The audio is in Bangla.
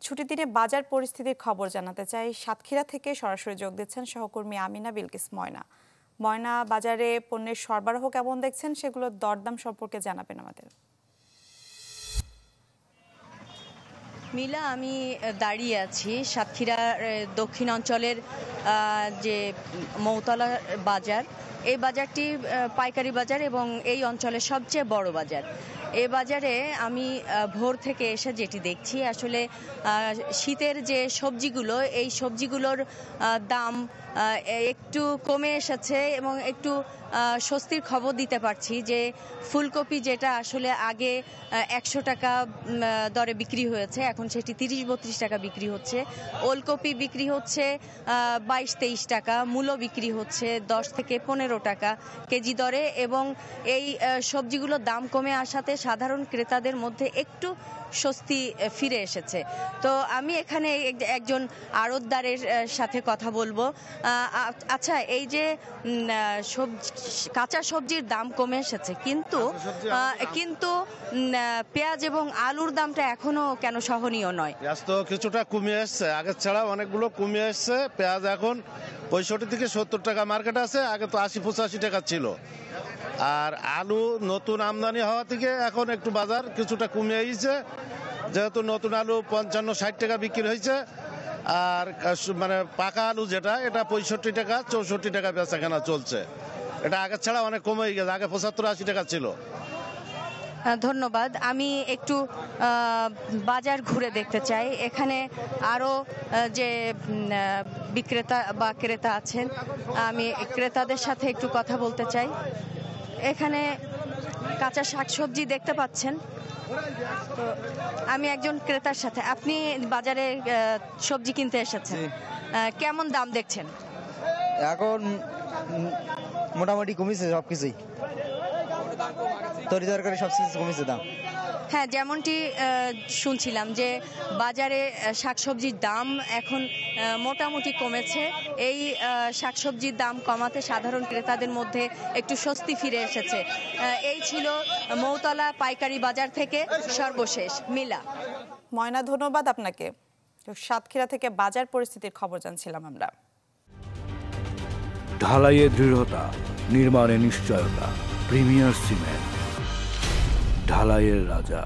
ছুটির দিনে বাজার পরিস্থিতির খবর জানাতে চাই। সাতক্ষীরা থেকে সরাসরি যোগ দিচ্ছেন সহকর্মী আমিনা বিলকিস ময়না। ময়না, বাজারে পণ্যের সরবরাহ কেমন দেখছেন, সেগুলোর দরদাম সম্পর্কে জানাবেন আমাদের। মিলা, আমি দাঁড়িয়ে আছি সাতক্ষীরার দক্ষিণ অঞ্চলের যে মৌতলা বাজার। এই বাজারটি পাইকারি বাজার এবং এই অঞ্চলের সবচেয়ে বড় বাজার। এই বাজারে আমি ভোর থেকে এসে যেটি দেখছি, আসলে শীতের যে সবজিগুলো, এই সবজিগুলোর দাম একটু কমে এসেছে এবং একটু স্বস্তির খবর দিতে পারছি যে ফুলকপি, যেটা আসলে আগে 100 টাকা দরে বিক্রি হয়েছে, এখন সেটি 30-32 টাকা বিক্রি হচ্ছে। ওলকপি বিক্রি হচ্ছে 22-23 টাকা, মূলো বিক্রি হচ্ছে 10 থেকে 15 টাকা কেজি দরে। এবং এই সবজিগুলোর দাম কমে আসাতে সাধারণ ক্রেতাদের মধ্যে একটু স্বস্তি ফিরে এসেছে। তো আমি এখানে একজন আড়তদারের সাথে কথা বলবো। আচ্ছা, এই যে কাঁচা সবজির দাম কমে এসেছে, কিন্তু পেঁয়াজ এবং আলুর দামটা এখনো কেন সহনীয় নয়? পেঁয়াজ তো কিছুটা কমে এসছে, আগের ছাড়া অনেকগুলো কমে এসছে। পেঁয়াজ এখন 65 থেকে 70 টাকা মার্কেট আছে, আগে তো 80-85 টাকা ছিল। আর আলু নতুন আমদানি হওয়া থেকে এখন একটু বাজার কিছুটা কমে এসেছে, যেহেতু নতুন আলু 55-60 টাকা বিক্রি হয়েছে। আর মানে পাকা আলু যেটা, এটা 65 টাকা 64 টাকা বেচাকেনা চলছে। এটা আগের ছাড়া অনেক কমে গেছে, আগে 75-80 টাকা ছিল। ধন্যবাদ। আমি একটু বাজার ঘুরে দেখতে চাই। এখানে আরও যে বিক্রেতা বা ক্রেতা আছেন, আমি ক্রেতাদের সাথে একটু কথা বলতে চাই। এখানে কাঁচা শাকসবজি দেখতে পাচ্ছেন। তো আমি একজন ক্রেতার সাথে, আপনি বাজারে সবজি কিনতে এসেছেন, কেমন দাম দেখছেন? এখন মোটামুটি কমেছে সবকিছুই, তরি তরকারি সবকিছু কমেছে দাম। হ্যাঁ, যেমনটি শুনছিলাম যে বাজারে শাকসবজির দাম এখন মোটামুটি কমেছে। এই শাকসবজির দাম কমাতে সাধারণ ক্রেতাদের মধ্যে একটু স্বস্তি ফিরে এসেছে। এই ছিল মৌতলা পাইকারি বাজার থেকে সর্বশেষ। মিলা। ময়না, ধন্যবাদ আপনাকে। সাতক্ষীরা থেকে বাজার পরিস্থিতির খবর জানছিলাম আমরা। ঢালাইয়ে দৃঢ়তা, নির্মাণে নিশ্চয়তা, প্রিমিয়ার সিমেন্ট, ঢালাইয়ের রাজা।